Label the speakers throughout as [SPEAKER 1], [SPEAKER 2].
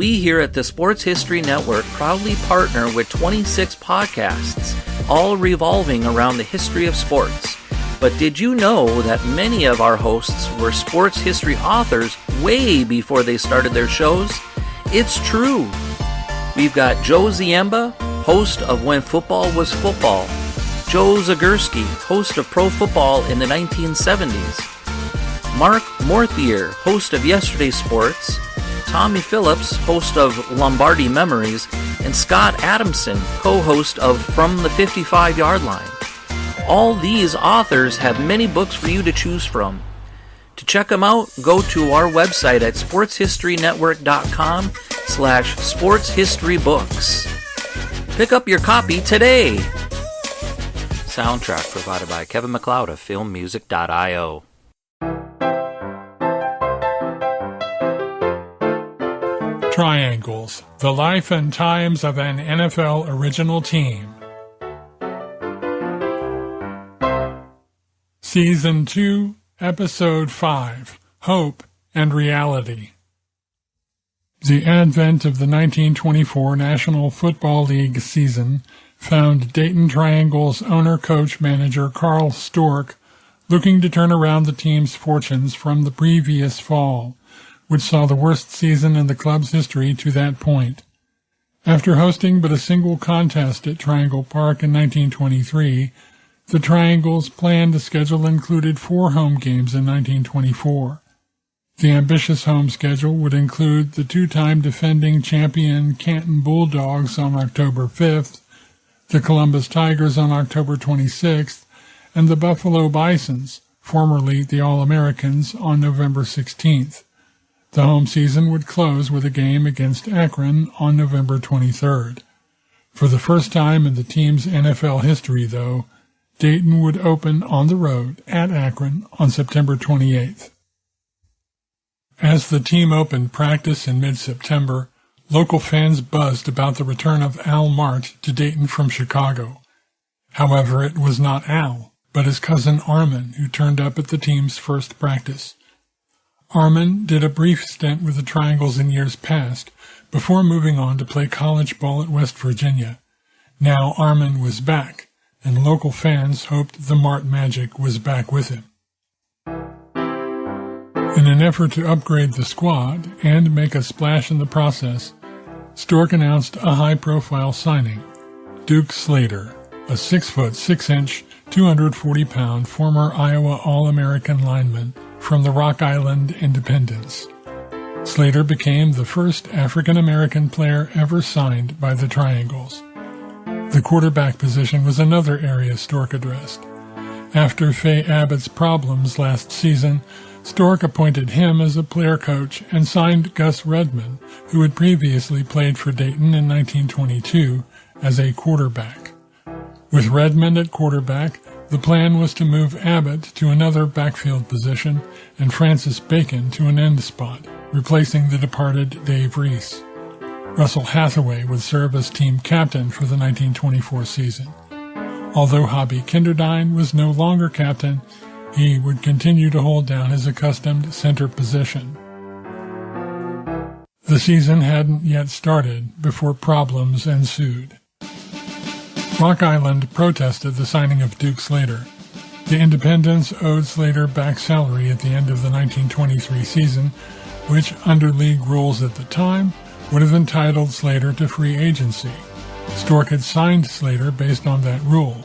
[SPEAKER 1] We here at the Sports History Network proudly partner with 26 podcasts, all revolving around the history of sports. But did you know that many of our hosts were sports history authors way before they started their shows? It's true. We've got Joe Ziemba, host of When Football Was Football, Joe Zagurski, host of Pro Football in the 1970s, Mark Morthier, host of Yesterday's Sports, Tommy Phillips, host of Lombardi Memories, and Scott Adamson, co-host of From the 55-Yard Line. All these authors have many books for you to choose from. To check them out, go to our website at sportshistorynetwork.com/sportshistorybooks. Pick up your copy today. Soundtrack provided by Kevin MacLeod of filmmusic.io.
[SPEAKER 2] Triangles, the life and times of an NFL original team. Season 2, Episode 5, Hope and Reality. The advent of the 1924 National Football League season found Dayton Triangles owner-coach-manager Carl Storck looking to turn around the team's fortunes from the previous fall, which saw the worst season in the club's history to that point. After hosting but a single contest at Triangle Park in 1923, the Triangles' planned schedule included 4 home games in 1924. The ambitious home schedule would include the 2-time defending champion Canton Bulldogs on October 5th, the Columbus Tigers on October 26th, and the Buffalo Bisons, formerly the All-Americans, on November 16th. The home season would close with a game against Akron on November 23rd. For the first time in the team's NFL history, though, Dayton would open on the road at Akron on September 28th. As the team opened practice in mid-September, local fans buzzed about the return of Al Mart to Dayton from Chicago. However, it was not Al, but his cousin Armin who turned up at the team's first practice. Armin did a brief stint with the Triangles in years past, before moving on to play college ball at West Virginia. Now Armin was back, and local fans hoped the Mart magic was back with him. In an effort to upgrade the squad and make a splash in the process, Storck announced a high-profile signing, Duke Slater, a 6', 6" 240-pound former Iowa All-American lineman from the Rock Island Independents. Slater became the first African-American player ever signed by the Triangles. The quarterback position was another area Storck addressed. After Fay Abbott's problems last season, Storck appointed him as a player coach and signed Gus Redman, who had previously played for Dayton in 1922, as a quarterback. With Redman at quarterback, the plan was to move Abbott to another backfield position and Francis Bacon to an end spot, replacing the departed Dave Reese. Russell Hathaway would serve as team captain for the 1924 season. Although Hobby Kinderdine was no longer captain, he would continue to hold down his accustomed center position. The season hadn't yet started before problems ensued. Rock Island protested the signing of Duke Slater. The Independents owed Slater back salary at the end of the 1923 season, which, under league rules at the time, would have entitled Slater to free agency. Storck had signed Slater based on that rule.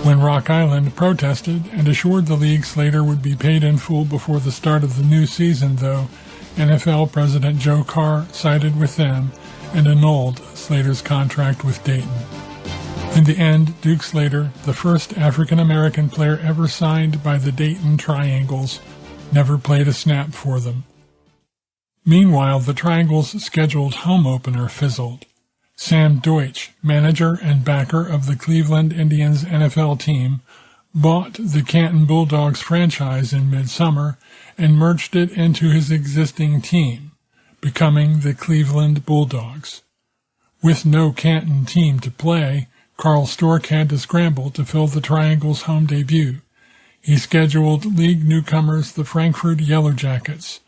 [SPEAKER 2] When Rock Island protested and assured the league Slater would be paid in full before the start of the new season, though, NFL President Joe Carr sided with them and annulled Slater's contract with Dayton. In the end, Duke Slater, the first African-American player ever signed by the Dayton Triangles, never played a snap for them. Meanwhile, the Triangles' scheduled home opener fizzled. Sam Deutsch, manager and backer of the Cleveland Indians NFL team, bought the Canton Bulldogs franchise in midsummer and merged it into his existing team, becoming the Cleveland Bulldogs. With no Canton team to play, Carl Storck had to scramble to fill the Triangles' home debut. He scheduled league newcomers the Frankfurt Yellow Jackets,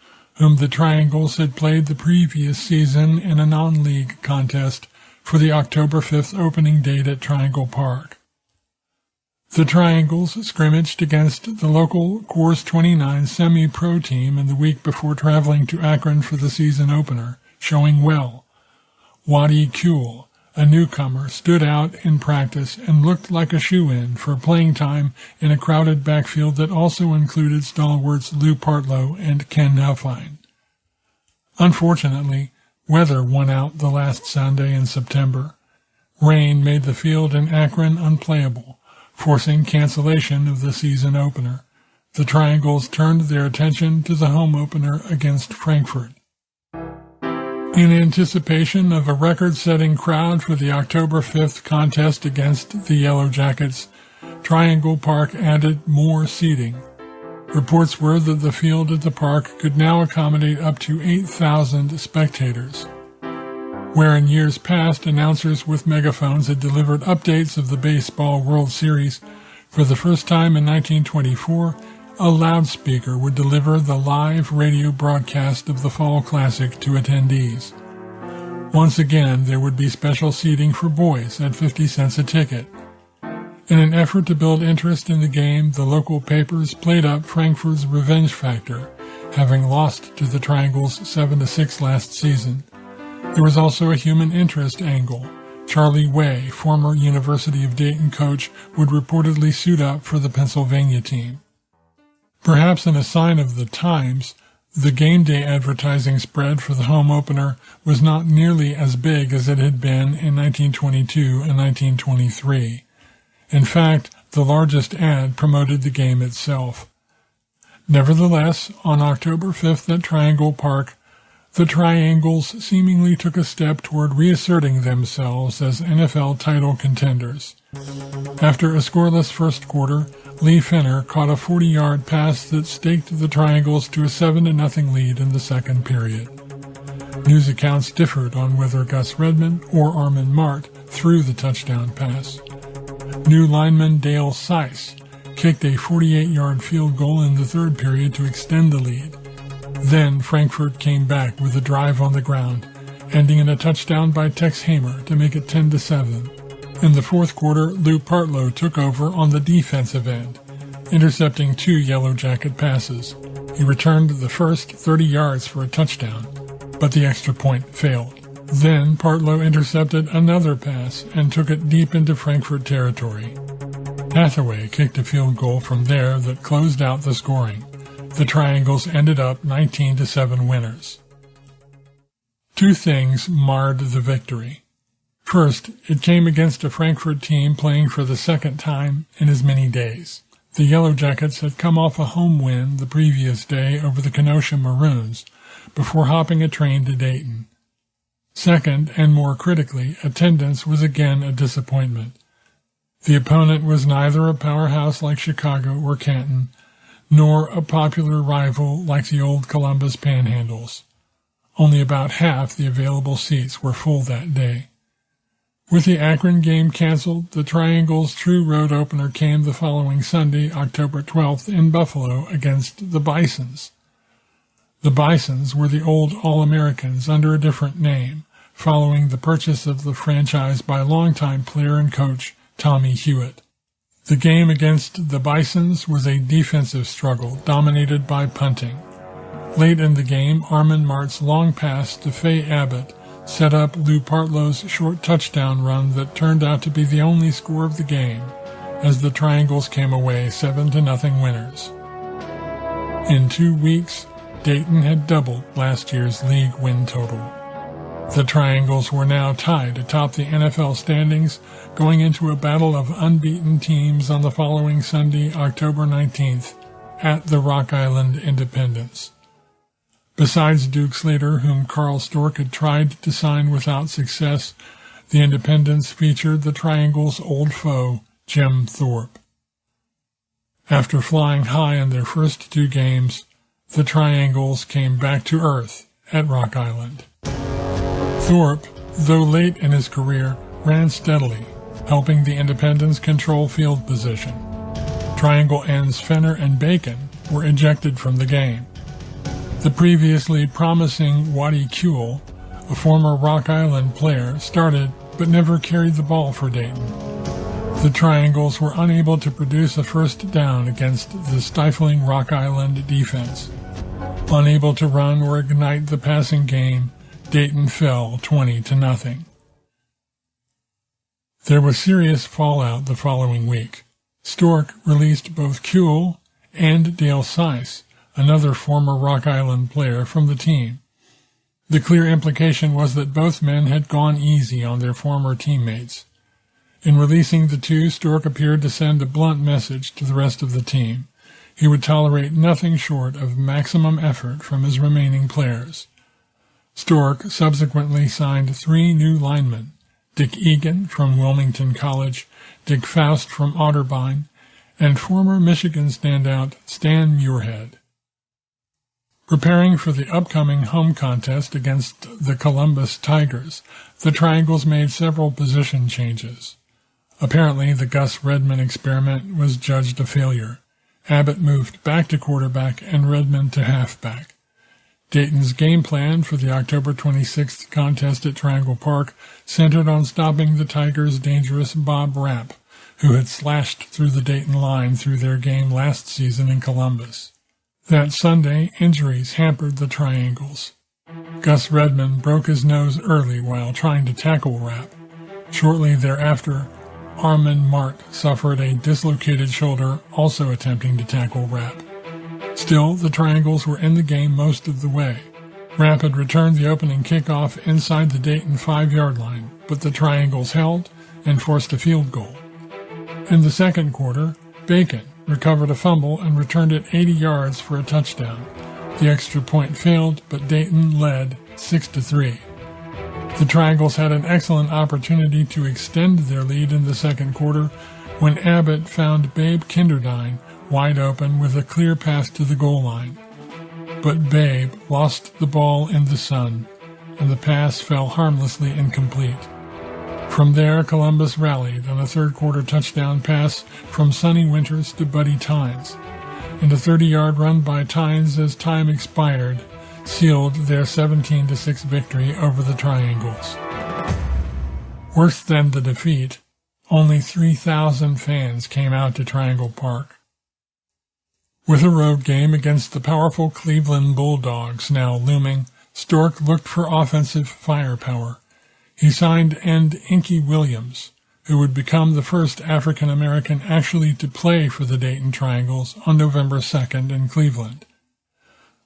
[SPEAKER 2] whom the Triangles had played the previous season in a non-league contest for the October 5th opening date at Triangle Park. The Triangles scrimmaged against the local Course 29 semi-pro team in the week before traveling to Akron for the season opener, showing well. Waddy Kuhl, a newcomer, stood out in practice and looked like a shoo-in for playing time in a crowded backfield that also included stalwarts Lou Partlow and Ken Huffine. Unfortunately, weather won out the last Sunday in September. Rain made the field in Akron unplayable, forcing cancellation of the season opener. The Triangles turned their attention to the home opener against Frankfurt. In anticipation of a record-setting crowd for the October 5th contest against the Yellow Jackets, Triangle Park added more seating. Reports were that the field at the park could now accommodate up to 8,000 spectators. Where in years past announcers with megaphones had delivered updates of the Baseball World Series, for the first time in 1924, a loudspeaker would deliver the live radio broadcast of the Fall Classic to attendees. Once again, there would be special seating for boys at 50 cents a ticket. In an effort to build interest in the game, the local papers played up Frankfurt's revenge factor, having lost to the Triangles 7-6 last season. There was also a human interest angle. Charlie Way, former University of Dayton coach, would reportedly suit up for the Pennsylvania team. Perhaps in a sign of the times, the game day advertising spread for the home opener was not nearly as big as it had been in 1922 and 1923. In fact, the largest ad promoted the game itself. Nevertheless, on October 5th at Triangle Park, the Triangles seemingly took a step toward reasserting themselves as NFL title contenders. After a scoreless first quarter, Lee Fenner caught a 40-yard pass that staked the Triangles to a 7-0 lead in the second period. News accounts differed on whether Gus Redman or Armin Mart threw the touchdown pass. New lineman Dale Seiss kicked a 48-yard field goal in the third period to extend the lead. Then Frankfurt came back with a drive on the ground, ending in a touchdown by Tex Hamer to make it 10-7. In the fourth quarter, Lou Partlow took over on the defensive end, intercepting 2 Yellow Jacket passes. He returned the first 30 yards for a touchdown, but the extra point failed. Then Partlow intercepted another pass and took it deep into Frankfurt territory. Hathaway kicked a field goal from there that closed out the scoring. The Triangles ended up 19-7 winners. 2 things marred the victory. First, it came against a Frankfurt team playing for the second time in as many days. The Yellow Jackets had come off a home win the previous day over the Kenosha Maroons before hopping a train to Dayton. Second, and more critically, attendance was again a disappointment. The opponent was neither a powerhouse like Chicago or Canton, nor a popular rival like the old Columbus Panhandles. Only about half the available seats were full that day. With the Akron game canceled, the Triangles' true road opener came the following Sunday, October 12th, in Buffalo against the Bisons. The Bisons were the old All-Americans under a different name, following the purchase of the franchise by longtime player and coach Tommy Hewitt. The game against the Bisons was a defensive struggle dominated by punting. Late in the game, Armin Mart's long pass to Faye Abbott set up Lou Partlow's short touchdown run that turned out to be the only score of the game, as the Triangles came away 7-0 winners. In 2 weeks, Dayton had doubled last year's league win total. The Triangles were now tied atop the NFL standings, going into a battle of unbeaten teams on the following Sunday, October 19th, at the Rock Island Independence. Besides Duke Slater, whom Carl Storck had tried to sign without success, the Independence featured the Triangles' old foe, Jim Thorpe. After flying high in their first 2 games, the Triangles came back to earth at Rock Island. Thorpe, though late in his career, ran steadily, helping the Independents control field position. Triangle ends Fenner and Bacon were ejected from the game. The previously promising Waddy Kuhl, a former Rock Island player, started but never carried the ball for Dayton. The Triangles were unable to produce a first down against the stifling Rock Island defense. Unable to run or ignite the passing game, Dayton fell 20-0. There was serious fallout the following week. Storck released both Kuhl and Dale Seiss, another former Rock Island player, from the team. The clear implication was that both men had gone easy on their former teammates. In releasing the two, Storck appeared to send a blunt message to the rest of the team. He would tolerate nothing short of maximum effort from his remaining players. Storck subsequently signed 3 new linemen: Dick Egan from Wilmington College, Dick Faust from Otterbein, and former Michigan standout Stan Muirhead. Preparing for the upcoming home contest against the Columbus Tigers, the Triangles made several position changes. Apparently, the Gus Redmond experiment was judged a failure. Abbott moved back to quarterback and Redmond to halfback. Dayton's game plan for the October 26th contest at Triangle Park centered on stopping the Tigers' dangerous Bob Rapp, who had slashed through the Dayton line through their game last season in Columbus. That Sunday, injuries hampered the Triangles. Gus Redmond broke his nose early while trying to tackle Rapp. Shortly thereafter, Armand Mart suffered a dislocated shoulder, also attempting to tackle Rapp. Still, the Triangles were in the game most of the way. Rapp had returned the opening kickoff inside the Dayton 5-yard line, but the Triangles held and forced a field goal. In the second quarter, Bacon recovered a fumble and returned it 80 yards for a touchdown. The extra point failed, but Dayton led 6-3. The Triangles had an excellent opportunity to extend their lead in the second quarter when Abbott found Babe Kinderdine wide open with a clear path to the goal line. But Babe lost the ball in the sun, and the pass fell harmlessly incomplete. From there, Columbus rallied on a third-quarter touchdown pass from Sonny Winters to Buddy Tynes, and a 30-yard run by Tynes as time expired sealed their 17-6 victory over the Triangles. Worse than the defeat, only 3,000 fans came out to Triangle Park. With a road game against the powerful Cleveland Bulldogs now looming, Storck looked for offensive firepower. He signed end Inky Williams, who would become the first African-American actually to play for the Dayton Triangles on November 2nd in Cleveland.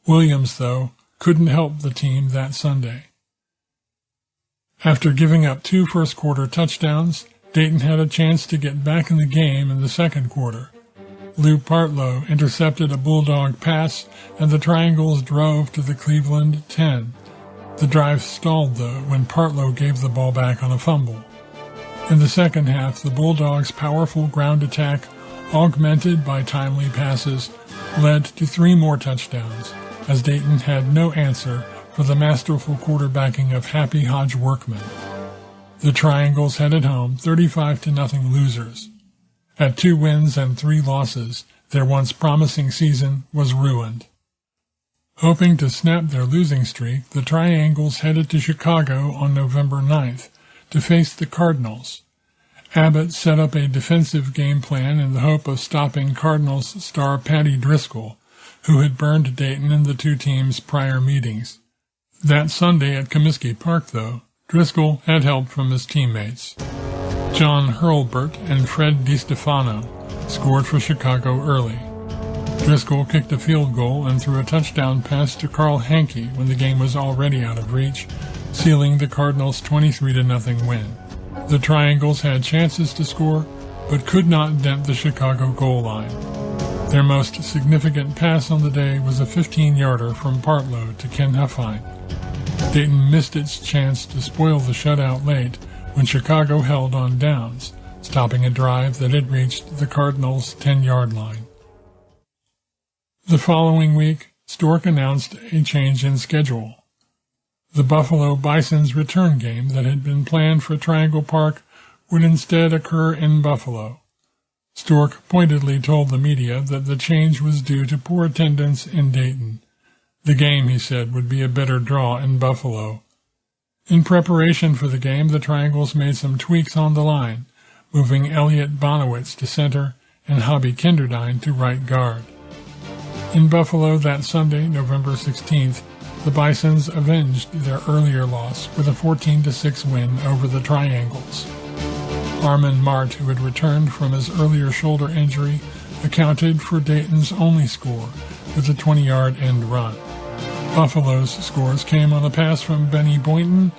[SPEAKER 2] Williams, though, couldn't help the team that Sunday. After giving up 2 first-quarter touchdowns, Dayton had a chance to get back in the game in the second quarter. Lou Partlow intercepted a Bulldog pass, and the Triangles drove to the Cleveland 10. The drive stalled, though, when Partlow gave the ball back on a fumble. In the second half, the Bulldogs' powerful ground attack, augmented by timely passes, led to 3 more touchdowns, as Dayton had no answer for the masterful quarterbacking of Happy Hodge Workman. The Triangles headed home 35-0 losers. At 2 wins and 3 losses, their once promising season was ruined. Hoping to snap their losing streak, the Triangles headed to Chicago on November 9th to face the Cardinals. Abbott set up a defensive game plan in the hope of stopping Cardinals star Patty Driscoll, who had burned Dayton in the 2 teams' prior meetings. That Sunday at Comiskey Park, though, Driscoll had help from his teammates. John Hurlburt and Fred DiStefano scored for Chicago early. Driscoll kicked a field goal and threw a touchdown pass to Carl Hankey when the game was already out of reach, sealing the Cardinals' 23-0 win. The Triangles had chances to score, but could not dent the Chicago goal line. Their most significant pass on the day was a 15-yarder from Partlow to Ken Huffine. Dayton missed its chance to spoil the shutout late when Chicago held on downs, stopping a drive that had reached the Cardinals' 10-yard line. The following week, Storck announced a change in schedule. The Buffalo Bison's return game that had been planned for Triangle Park would instead occur in Buffalo. Storck pointedly told the media that the change was due to poor attendance in Dayton. The game, he said, would be a better draw in Buffalo. In preparation for the game, the Triangles made some tweaks on the line, moving Elliot Bonowitz to center and Hobby Kinderdine to right guard. In Buffalo that Sunday, November 16th, the Bisons avenged their earlier loss with a 14-6 win over the Triangles. Armin Mart, who had returned from his earlier shoulder injury, accounted for Dayton's only score with a 20-yard end run. Buffalo's scores came on a pass from Benny Boynton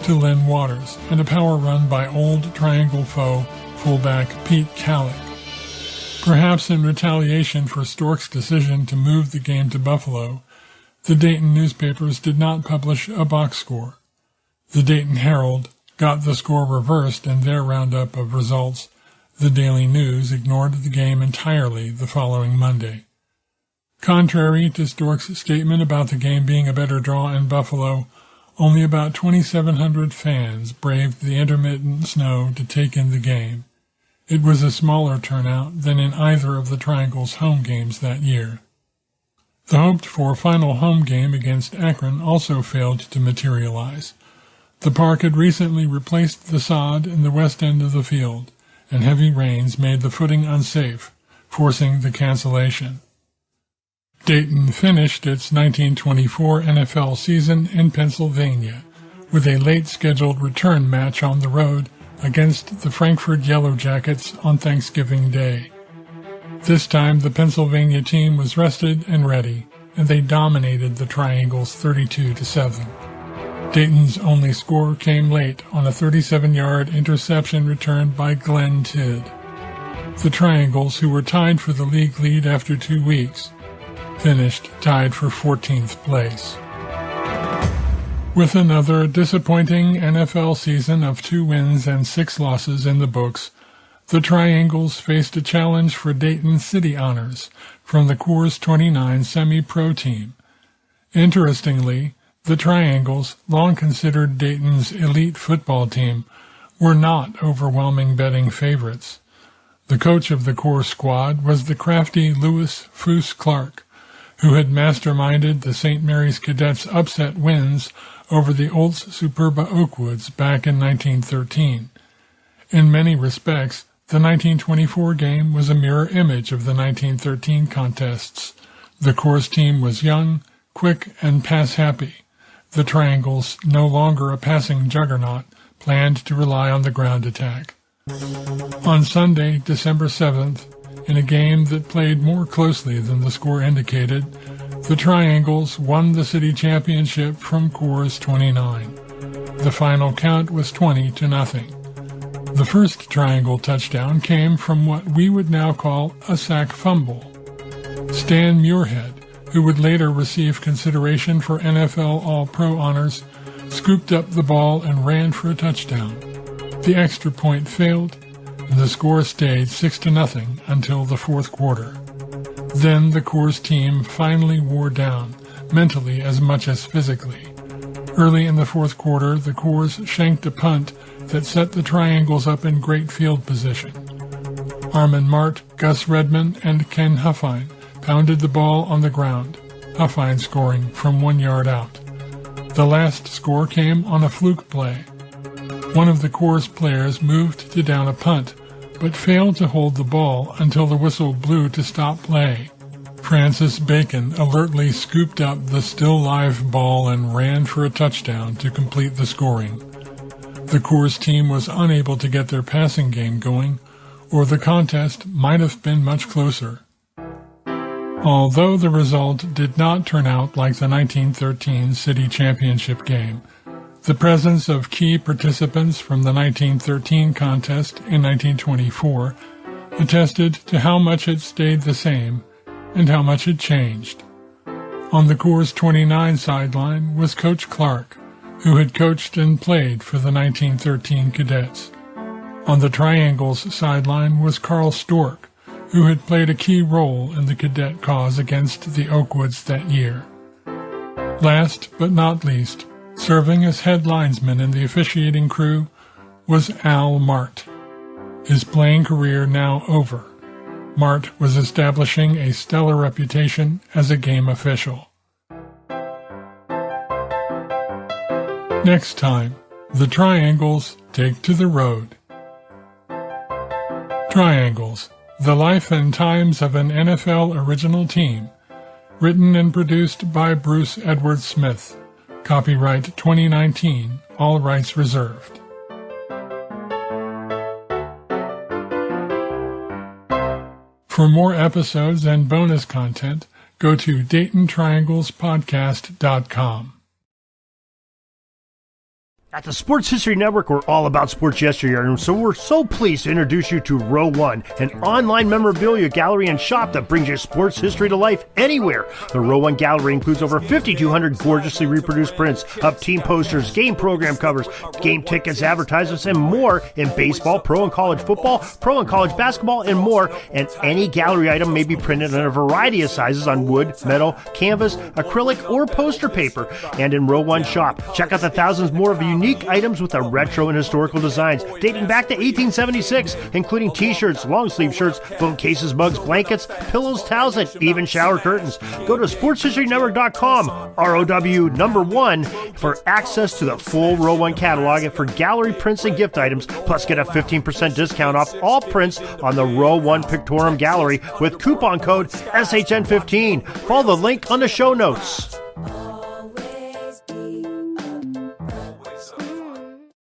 [SPEAKER 2] to Len Waters and a power run by old Triangle foe fullback Pete Kallick. Perhaps in retaliation for Storck's decision to move the game to Buffalo, the Dayton newspapers did not publish a box score. The Dayton Herald got the score reversed in their roundup of results. The Daily News ignored the game entirely the following Monday. Contrary to Storck's statement about the game being a better draw in Buffalo, only about 2,700 fans braved the intermittent snow to take in the game. It was a smaller turnout than in either of the Triangles' home games that year. The hoped-for final home game against Akron also failed to materialize. The park had recently replaced the sod in the west end of the field, and heavy rains made the footing unsafe, forcing the cancellation. Dayton finished its 1924 NFL season in Pennsylvania with a late-scheduled return match on the road against the Frankfurt Yellow Jackets on Thanksgiving Day. This time the Pennsylvania team was rested and ready, and they dominated the Triangles 32-7. Dayton's only score came late on a 37-yard interception returned by Glenn Tidd. The Triangles, who were tied for the league lead after 2 weeks, finished tied for 14th place. With another disappointing NFL season of 2 wins and 6 losses in the books, the Triangles faced a challenge for Dayton City honors from the Coors 29 semi-pro team. Interestingly, the Triangles, long considered Dayton's elite football team, were not overwhelming betting favorites. The coach of the Coors squad was the crafty Lewis Foose Clark, who had masterminded the St. Mary's Cadets' upset wins over the Olds Superba Oakwoods back in 1913. In many respects, the 1924 game was a mirror image of the 1913 contests. The Coors team was young, quick, and pass-happy. The Triangles, no longer a passing juggernaut, planned to rely on the ground attack. On Sunday, December 7th, in a game that played more closely than the score indicated, the Triangles won the city championship from Coors 29. The final count was 20-0. The first Triangle touchdown came from what we would now call a sack fumble. Stan Muirhead, who would later receive consideration for NFL All-Pro honors, scooped up the ball and ran for a touchdown. The extra point failed, and the score stayed 6-0 until the fourth quarter. Then the Coors team finally wore down, mentally as much as physically. Early in the fourth quarter, the Coors shanked a punt that set the Triangles up in great field position. Armin Mart, Gus Redman, and Ken Huffine pounded the ball on the ground, Huffine scoring from 1 yard out. The last score came on a fluke play. One of the Coors players moved to down a punt, but failed to hold the ball until the whistle blew to stop play. Francis Bacon alertly scooped up the still live ball and ran for a touchdown to complete the scoring. The Coors team was unable to get their passing game going, or the contest might have been much closer. Although the result did not turn out like the 1913 city championship game, the presence of key participants from the 1913 contest in 1924 attested to how much it stayed the same and how much it changed. On the Coors 29 sideline was Coach Clark, who had coached and played for the 1913 Cadets. On the Triangles sideline was Carl Storck, who had played a key role in the cadet cause against the Oakwoods that year. Last but not least, serving as head linesman in the officiating crew was Al Mart. His playing career now over, Mart was establishing a stellar reputation as a game official. Next time, the Triangles take to the road. Triangles, the life and times of an NFL original team. Written and produced by Bruce Edward Smith. Copyright 2019, all rights reserved. For more episodes and bonus content, go to DaytonTrianglesPodcast.com.
[SPEAKER 3] At the Sports History Network, we're all about sports yesteryear, and so we're so pleased to introduce you to Row One, an online memorabilia gallery and shop that brings your sports history to life anywhere. The Row One gallery includes over 5,200 gorgeously reproduced prints of team posters, game program covers, game tickets, advertisements, and more in baseball, pro and college football, pro and college basketball, and more. And any gallery item may be printed in a variety of sizes on wood, metal, canvas, acrylic, or poster paper. And in Row One shop, check out the thousands more of unique items with the retro and historical designs dating back to 1876, including t-shirts, long sleeve shirts, phone cases, mugs, blankets, pillows, towels, and even shower curtains. Go to sportshistorynetwork.com, ROW1, for access to the full Row One catalog and for gallery prints and gift items, plus get a 15% discount off all prints on the Row One Pictorum Gallery with coupon code SHN15. Follow the link on the show notes.